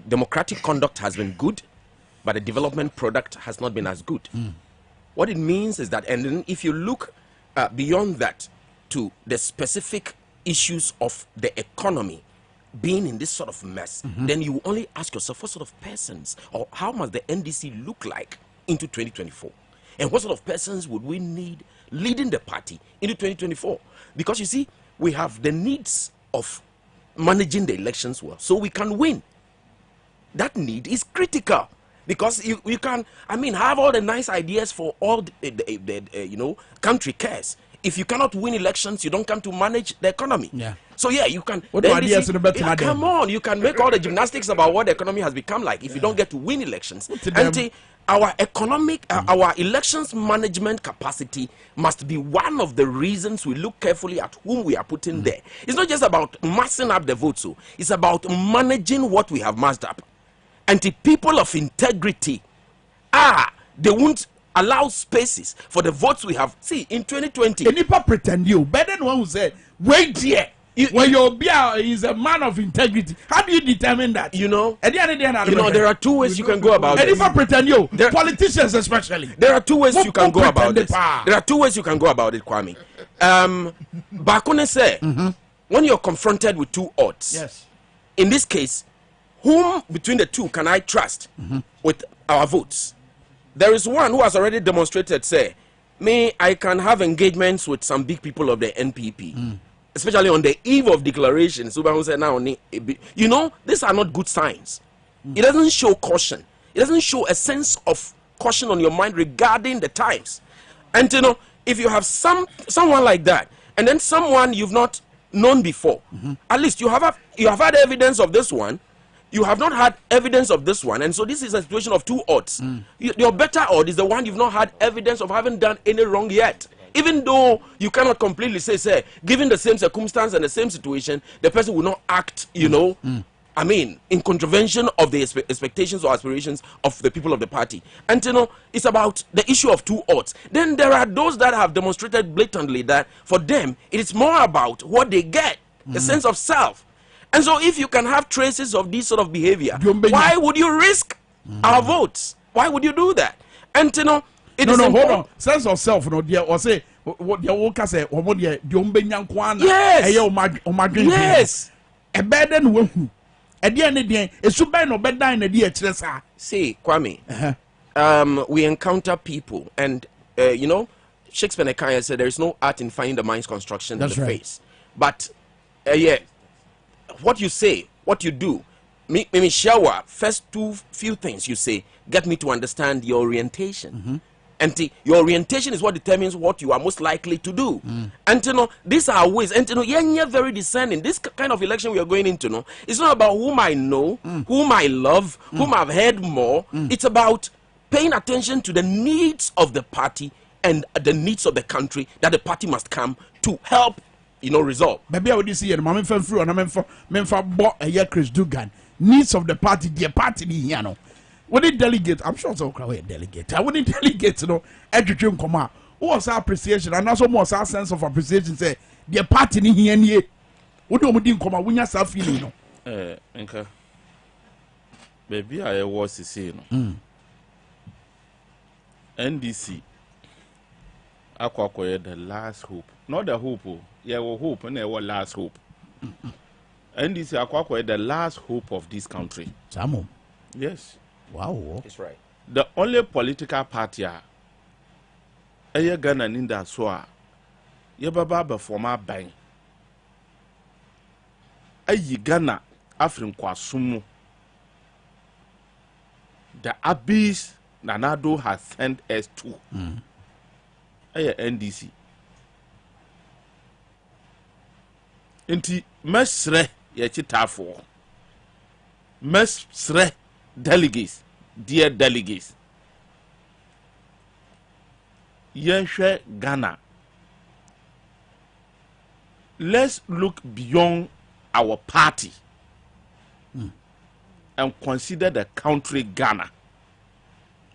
Speaker 3: democratic conduct has been good, but the development product has not been as good. What it means is that, and then if you look beyond that to the specific issues of the economy, being in this sort of mess, then you only ask yourself what sort of persons or how must the NDC look like into 2024, and what sort of persons would we need leading the party into 2024? Because you see, we have the needs of managing the elections well, so we can win. That need is critical because you can, I mean, have all the nice ideas for all the country cares. If you cannot win elections, you don't come to manage the economy. Yeah. So yeah, you can.
Speaker 1: What ideas
Speaker 3: come on, you can make all the gymnastics about what the economy has become like if you don't get to win elections. And our our elections management capacity must be one of the reasons we look carefully at whom we are putting there. It's not just about massing up the votes, so it's about managing what we have massed up. And the people of integrity, they won't allow spaces for the votes we have. See, in 2020,
Speaker 1: any people pretend you better than one who said, wait here. When is a man of integrity, how do you determine that?
Speaker 3: You know, there are two ways you can go about
Speaker 1: it.
Speaker 3: Any
Speaker 1: pretend you, politicians especially.
Speaker 3: There are two ways you can go about this. There are two ways you can go about it, Kwame. Bakune say, when you're confronted with two odds,
Speaker 1: yes.
Speaker 3: In this case, whom between the two can I trust with our votes? There is one who has already demonstrated, say, I can have engagements with some big people of the NPP. Especially on the eve of declaration. You know, these are not good signs. It doesn't show caution. It doesn't show a sense of caution on your mind regarding the times. And you know, if you have someone like that, and then someone you've not known before, at least you have had evidence of this one, you have not had evidence of this one, and so this is a situation of two odds. Your better odd is the one you've not had evidence of having done any wrong yet. Even though you cannot completely say, given the same circumstance and the same situation, the person will not act, you know, I mean, in contravention of the expectations or aspirations of the people of the party. And, you know, it's about the issue of two odds. Then there are those that have demonstrated blatantly that for them, it is more about what they get, the sense of self. And so if you can have traces of this sort of behavior, why would you risk our votes? Why would you do that? And, you know, hold
Speaker 1: on. Sense of self, no, dear, or say, what your worker say, or what your Dumbenian Kwana, yes, a bed and woohoo. At the end of the day, a super no bed in a dear Chesa.
Speaker 3: See, Kwame, we encounter people, and you know, Shakespeare Nekaya said there is no art in finding the mind's construction in the face. But, yeah, what you say, what you do, me shower, first few things you say, get me to understand your orientation. And your orientation is what determines what you are most likely to do. And you know, these are ways. And you know, you're very discerning. This kind of election we are going into, no, it's not about whom I know, whom I love, whom I've heard more. It's about paying attention to the needs of the party and the needs of the country that the party must come to help, you know, resolve.
Speaker 1: Maybe I would see it. I'm through and I'm bought a year Chris Dugan. Needs of the party, the party, you know. When they delegate, I'm sure it's a delegate. I wouldn't delegate, you know, education come out. What's our appreciation? And also more our sense of appreciation. Say, the party in here and here. What do you come out when you're self feeling?
Speaker 4: Okay. Baby, I was to say, NDC, Aqua, the last hope. Not the hope, yeah, hope, and there was last hope. NDC, Aqua, the last hope of this country.
Speaker 1: Samo.
Speaker 4: Yes.
Speaker 1: Wow,
Speaker 3: that's right.
Speaker 4: The only political party Ghana Ninda Soa Yababa former bang Ghana Afrin Kwasumu. The abyss Nanado has sent us to NDC. Inti mesre yechitafo mesre delegates, dear delegates, Yenshe Ghana. Let's look beyond our party and consider the country Ghana.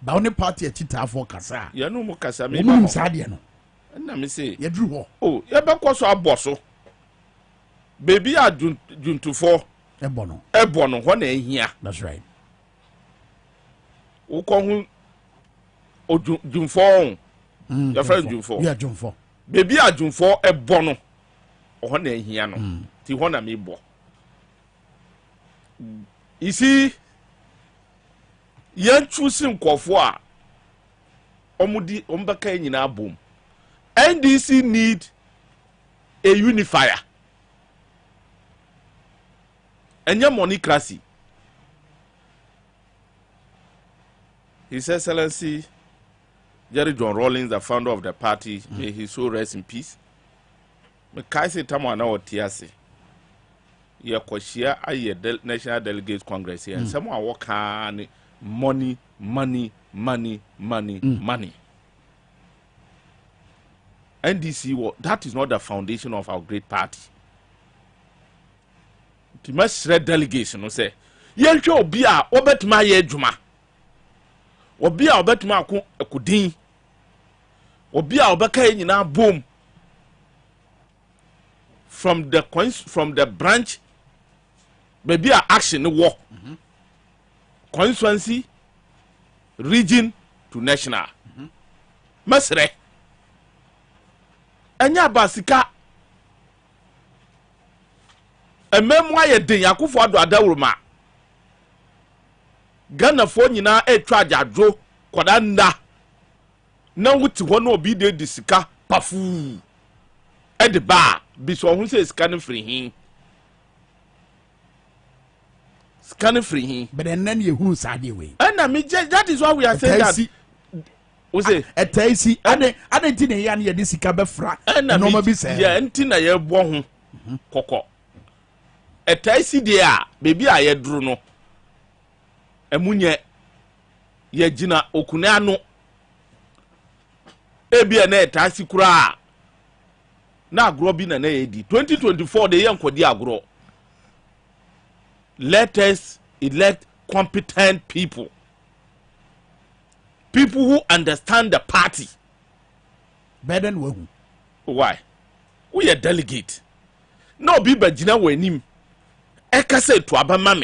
Speaker 1: The only party a chita for Kasa.
Speaker 4: You know, Mukasa,
Speaker 1: me Sadiano.
Speaker 4: And let me say,
Speaker 1: you drew.
Speaker 4: Oh, you're back also a bosso. Baby, I June to 4. Ebono, one here.
Speaker 1: That's right.
Speaker 4: June 4. Your friend June 4.
Speaker 1: Yeah, June 4.
Speaker 4: Baby, I June 4 a bono. Or here no. Tiwana me bo. You see, yan choosing Kofwa Omudi Ombaka in our boom. NDC need a unifier. And your monocracy. His Excellency Jerry John Rawlings, the founder of the party, may his soul rest in peace. Me kaise tamwana otiase. Ye kwashia aye National Delegates Congress here. And someone work on money. NDC, that is not the foundation of our great party. The most delegation, no say. Yencho bia obetma ye juma. Obia obetma kudin obi a obeka nyina bom from the branch baby a action wo constituency region to national masre anya basika ememu aye den yakofo ado adawuruma Ghana fo nyina etwa adwo kwada nda na wuti ho na obi de disika pafu ede ba bi so ho se sika no free hin scan free hin
Speaker 1: but then you who sade way
Speaker 4: na me that is why we are saying that we say
Speaker 1: etaisi ade nti na ya na ye disika be fra no ma bi say
Speaker 4: ya nti na ye bo ho kokko etaisi de a bebi a ye duru no emunye ye gina okune anu ebia na etaisi kura na agro bi na ye di 2024 de ye nkodi agro. Let us elect competent people who understand the party
Speaker 1: better than we.
Speaker 4: Why we are delegate no be bagina wanim eka say to abama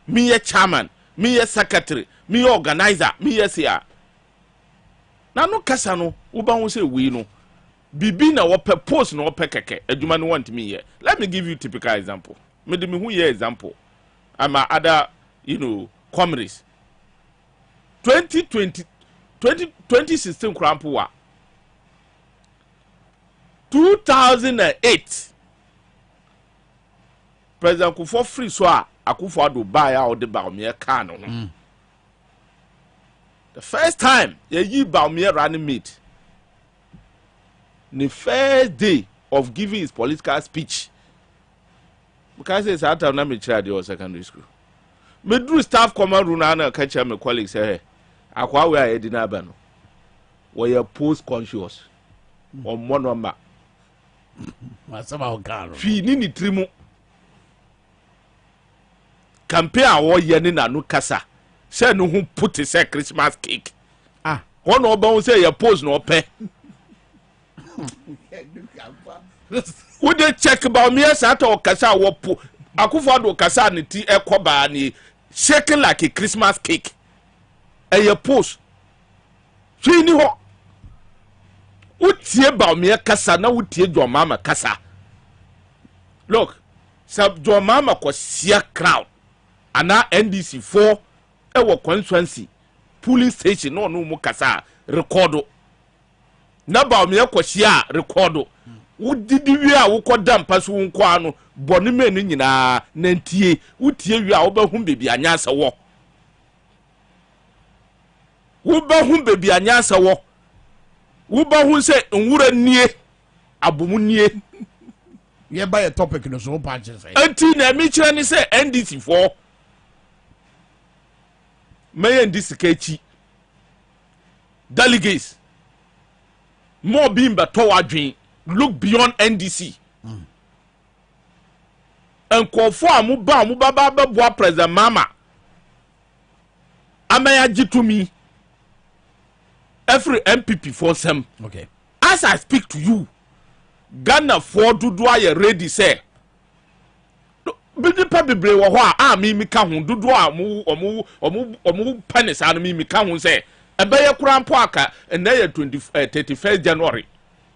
Speaker 4: me ye chairman me ye secretary me ye organizer me ye sia na no kasa no wo ba ho say we no bibi na wo post na wo keke aduma no want me here. Let me give you typical example. Me de me hu ye example. I'm other, comrades. 2016 Krampua. 2008. President Kufo free so Akufo do buy out the Baumia Kano. The first time ye Baumia running meet. The first day of giving his political speech. Because it's out of me child or secondary school. Me do staff command room and catch my colleagues say, "Akwa we are edina bano. We are post conscious on one number.
Speaker 1: Masama okaro.
Speaker 4: Fi ni trimu. Campaign awo ye ni na no kasa. Say no hu put say Christmas cake. One oba say you post no pe. Would they check about me as at or Kasa wopo? Akufo Kasa ni ti ekoba ni shaking like a Christmas cake. And your post. Fini ho. Utie about me Kasa na utie your mama Kasa. Look, sub your mama ko sia crowd. Ana NDC 4 ewo constituency police station no mu Kasa recordo. Na ba me ko sia recordo. Wudidi wi a wokoda mpaso nko ano bone menu nyina na ntie wutie wi a wobahum bebi anyansa wo wobahum bebi anyansa wo wobahum se nwura nie abomu nie
Speaker 1: ye ba ye topic no so patches say
Speaker 4: anti na mi kire ni se NDC 4 maye NDC kachi delegates mo bimba to wadwen look beyond NDC. And call for Muba Baba President Mama. Amayaji to me. Every MPP for some.
Speaker 1: Okay.
Speaker 4: As I speak to you, Ghana for do I ready say. Bidi pa bebre wo ho a mi ka ho dodo a omu penis anu mi ka ho say. Ebeye kura mpo aka na ye 31st January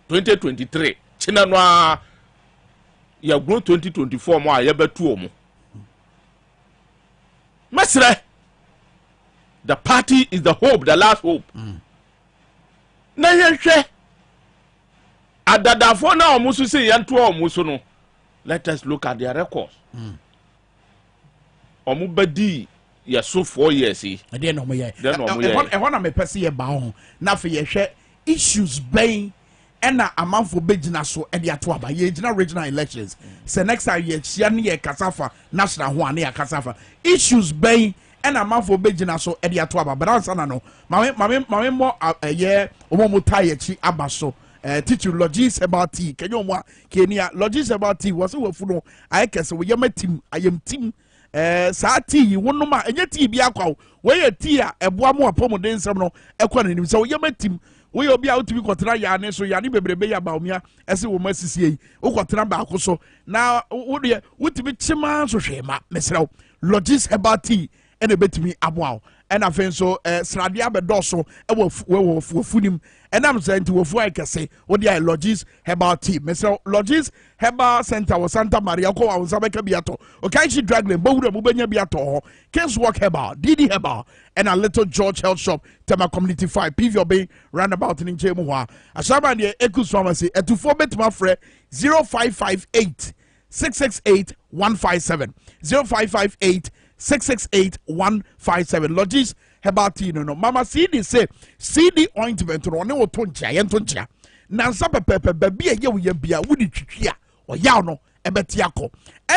Speaker 4: 2023 china no ya grow 2024 mo a ya betu omo mesre the party is the hope, the last hope. Na yehwe adadafo na omusu se yanto omusu no, let us look at their records. Omu badi ya so 4 years yi
Speaker 1: ade na omu ye e na me pese ye ba ho na fe yehwe issues ben ena amanfo begina so e de ato aba ye gina regional elections say next time ye chia ne ye kasafa national ho ane ya kasafa issues ben ena amanfo begina so e de ato aba but answer na no mame mo ye omo tie chi aba so teach you logics about tea kenyo mo kenia logics about tea was we fu no I kese we yema team ayem team sa tea wonoma enye tea bi akwa we ye tea a eboa mo apomo den nsem no ekwa nanim se we yema team we obi a utimi kotra ya ne so ya ne bebrebe ya baomia ese wo masisi wo kotra ba ko so na wo de utimi chima so hwema mesrew Logis herbal tea ene betimi aboa and afin so srade abedoso wo funim enam senti wo fu akese wo de Logis herbal tea mesrew Logis herbal center wo Santa Maria ko wa nsabeka biato okay she draglin bowura mu benya biato ho Kings Walk Herbal Didi Herbal and a Little George Health Shop Tema Community 5 PV Bay roundabout in Njemu hwa asaba de Ekus Pharmacy etufo betuma frɛ 0558 668 157 0558 668 157 Logis Herbal tea no mama CD say CD ointment no ne wo to ntia ye to ntia nansa pepepe baby ye wo ye bia wo di twitwi a o yaw no ebeti akọ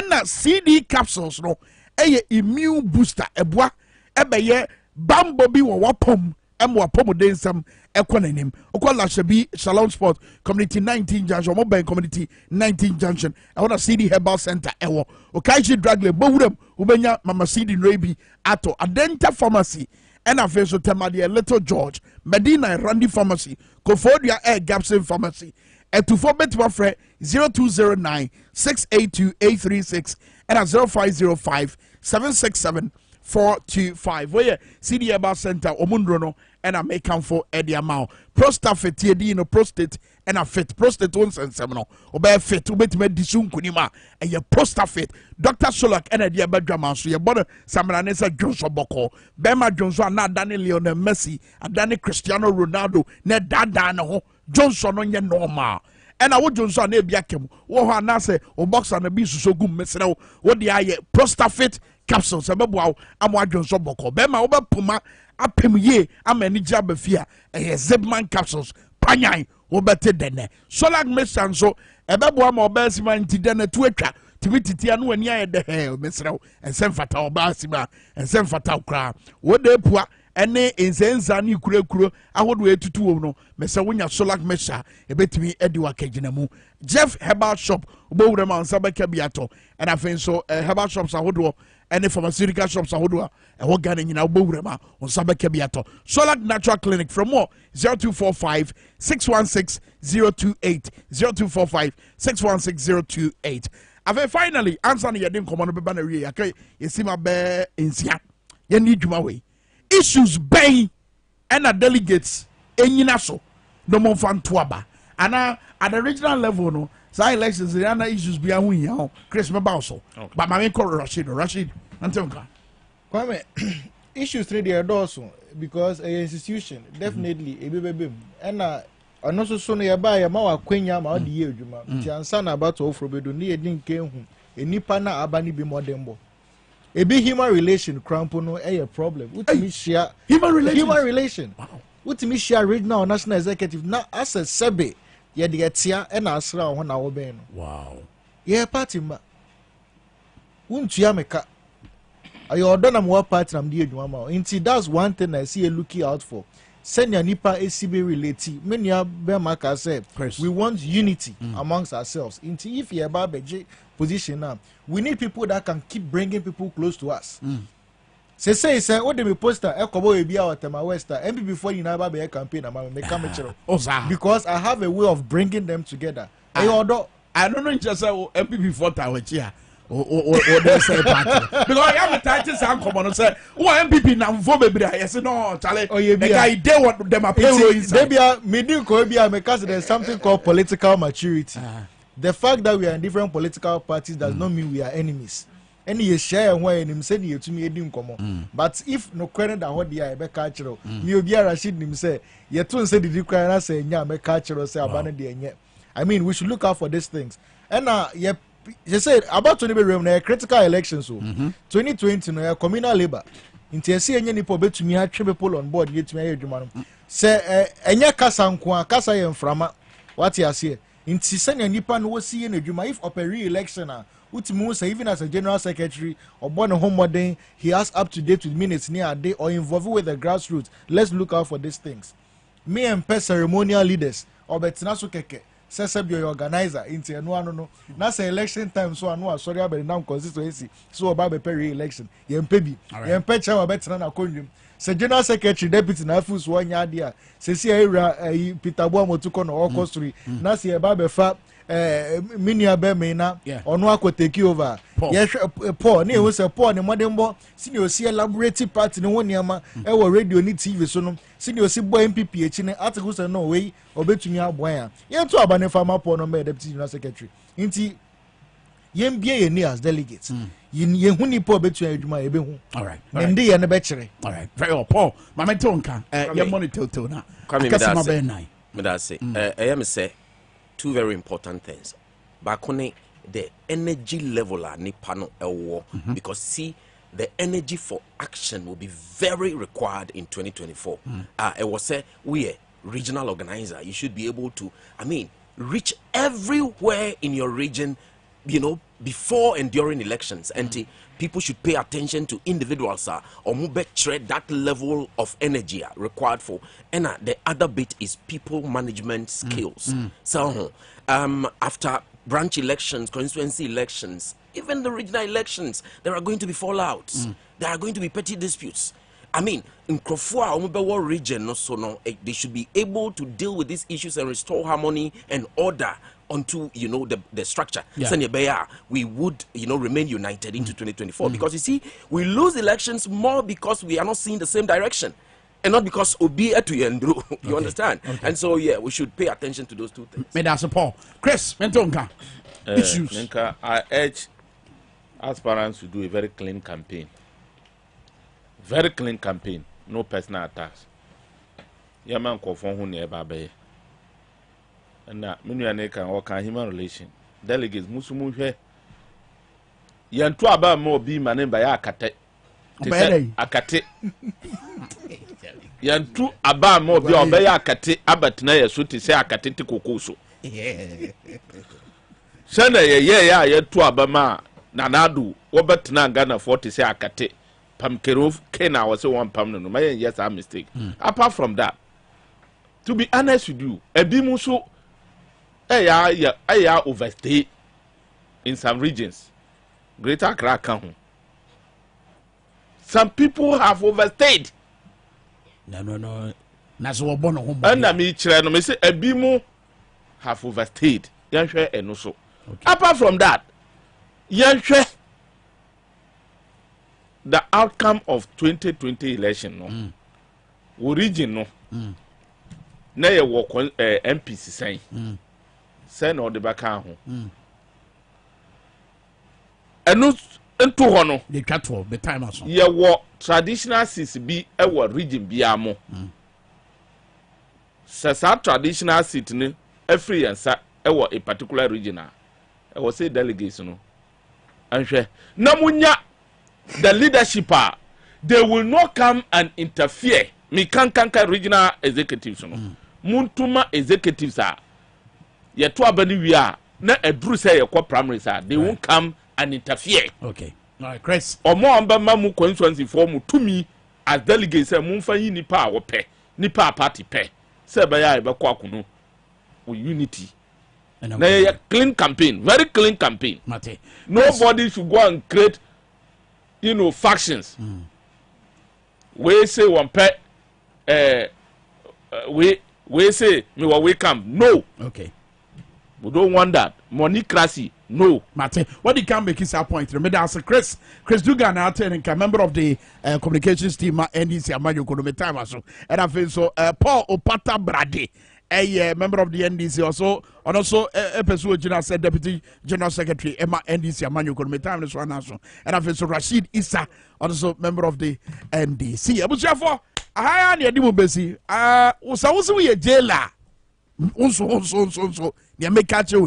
Speaker 1: na CD capsules no eye immune booster eboa ebeye bambo bi wo wapom emwa pom densam ekonanim okola shabi Shalom Sport Community 19 Junction Mobile Community 19 Junction I want a CD Herbal Center ewo okaichi dragle bowuram ubenya mama CD noebi ato Adenta Pharmacy and a face of Temadi Little George Medina Randy Pharmacy Kofodia Air Gapson Pharmacy and to format my 0209 682 836 and a 0505 767 425 where CD Herbal Center Omundrono and I make come for Eddie Amount prostate TD no prostate and a fit prostate once and seminal obey fit to bet medicine kunima and your prostate fit Dr. Solak and a dear bedroom so your body Samaranesa Jones Boko Bema Jones are not Danny Lionel Messi and Danny Cristiano Ronaldo ne dadano Johnson on your normal and I would Johnson ne biakem wo ha na say o box and be so good mesrel what the aye prostate fit capsules ababo amwa Johnson Boko Bema oba puma apem ye amani jaba fia Zebman capsules panyan wobete dene Solak mesan so ebebo ama obasima ntidene to atwa timititi anu ani aye de he mesrew ensem fata obasima ensem fata kra wode pua ene ensenza ni kurekuro ahodo etutu wo no mesa wonya Solak mesha ebetimi edi wakagina mu Jeff Herbal Shop obowure ma nsabeka biato and afen so Herbal Shops ahodo any pharmaceutical shops ahodo e wo gane nyina obowure ma nsabeka biato Solak Natural Clinic from more 0245 616 028 0245 616 028 afen finally answer na yedin komo no beba na wie yakay yesima be ensia ye ni dwuma we issues bay and a delegates enyina so no mo fan toaba ana at the regional level no say elections there are issues be ahun yan Chris Mabauso but my main call Rashid antonka
Speaker 2: kwame issues three there also because a institution definitely ebebem and ono so no yeba ya ma wakwanya ma odi ye adwuma nti ansa na about ofrobedo ne edin ken hu enipa na abani bi modembo ebi human relation crampo no a problem utimi share human relation utimi share regional national executive na as a sebe ye de etia e na asra ho na wo ben no
Speaker 1: wow
Speaker 2: ye party ma untua meka ayo odona mo party na mde adwuma ma nti that's one thing I see you looking out for senior nipa ACB relate many bemaka say we want unity amongst ourselves nti if you about beje position now we need people that can keep bringing people close to us say what they be poster ekobo e bia otema wester mp before you never be a campaign am make come chero because I have a way of bringing them together I don't
Speaker 1: know just say mp before tawachia o dey say party because I have a title say come on say who MPP na mfo bebre I say no chale the guy dey what them appeal inside
Speaker 2: bia me ko bia because there's something called political maturity the fact that we are in different political parties does not mean we are enemies any ye share and why him say you to me edim komo but if no kwere da ho dia e be ka kire me obi Rashid nim say ye tun say didi kwere na say nya me ka kire say abane de enye I mean we should look out for these things and you said about 20 room na critical elections so 2020 no communal labor nti ese enye nipo betumi atwe people on board yetumi ayedwuma no say enye kasa nko akasa ye mframa what you say nti senya nipa no wosi ye nadwuma if operi election ultimu say even as a general secretary or born home modern he has up to date with minutes near a day or involved with the grassroots let's look out for these things me and ceremonial leaders or betina so keke sese bi organizer into eno ano no na say election time so anu asori abere na constituency so oba be re election yempe bi yempe cha wa betena na konwum se general secretary deputy na afu so anya ade a se si era Peter Boamotuko no okosuri na se eba be fa minia be me na ono akoteki over yes Paul na ehu se Paul ne modembo senior si elaborate party ne ho niama e wo radio ni TV so no senior si boy MPP echi ne article say no we obetumi aboan ya yentu abane farmer Paul no me deputy general secretary nti yembie ye ni as delegates ye hu ni Paul betu adwuma ye be hu
Speaker 1: all right
Speaker 2: ndi ye ne be kire
Speaker 1: all right very well Paul mama tonka ye monitor to na
Speaker 3: akasema be nai me da say me say two very important things. Bakone, the energy level are nipa no ewo because see the energy for action will be very required in 2024. I was say we a regional organizer. You should be able to, reach everywhere in your region, before and during elections. And people should pay attention to individuals or move tread that level of energy required for. And the other bit is people management skills. So after branch elections, constituency elections, even the regional elections, there are going to be fallouts. There are going to be petty disputes. In Krofua, Omubewa region, they should be able to deal with these issues and restore harmony and order onto the structure. We would remain united into 2024 because you see we lose elections more because we are not seeing the same direction and not because Obi etu yendru. You understand? And so we should pay attention to those two things.
Speaker 1: May that's Paul. Chris, Mentonka. Issues.
Speaker 4: Menka, I urge aspirants to do a very clean campaign. Very clean campaign. No personal attacks. Yaman kofon hu ne ba be. Na menu ya neka waka human relation delegates musumu hwe yantu aba ma obi manemba ya akate akate yantu aba ma obi oba ya akate abatena yeso te se akate te kokoso sana ye ya yantu aba ma nanadu obatena Ghana for te se akate pamkerov kena was one pam no my yes a mistake. Apart from that, to be honest with you, ebi muso I overstay in some regions. Greater Accra can. Some people have overstayed.
Speaker 1: No. That's what born home.
Speaker 4: And I mean, me say Ebimo have overstayed. Yanshwe and also. Apart from that, Yanshwe, the outcome of 2020 election, no, region no, na ye work MPC saying. Send all the back home. And no, into one.
Speaker 1: The cattle, the time also.
Speaker 4: Ye what traditional seats be a region be amo. Sa traditional seat ne every and sa a particular region. I was say delegation no. And she namunya the leadership they will not come and interfere. Me kanka regional executives no. Muntuma executives are. Yetu abani wia na edru say your primaries they won't come and interfere.
Speaker 1: Okay. All right, Chris.
Speaker 4: Omo amba mamu constituency for mu to me as delegates say mumfa yi nipa wo pe nipa party pe say ba ya be kwa kunu with unity. Na a clean campaign, very clean campaign.
Speaker 1: Mate.
Speaker 4: Nobody should go and create factions. We say one pe we say we come. No.
Speaker 1: Okay.
Speaker 4: We don't want that. Monocracy, no.
Speaker 1: Mate, what you can make is a point. Remember, as Chris Dugan, a member of the communications team, NDC, Amanyo Kono time also. And I feel so. Paul Opata Brade, a member of the NDC also, and also a person who said Deputy General Secretary, Emma NDC, Amanyo Kono time this one also. And I feel so. Rashid Issa, also member of the NDC. Abushafo, I am the Besi. Usawusu ye jailer. Unso. They make catch you.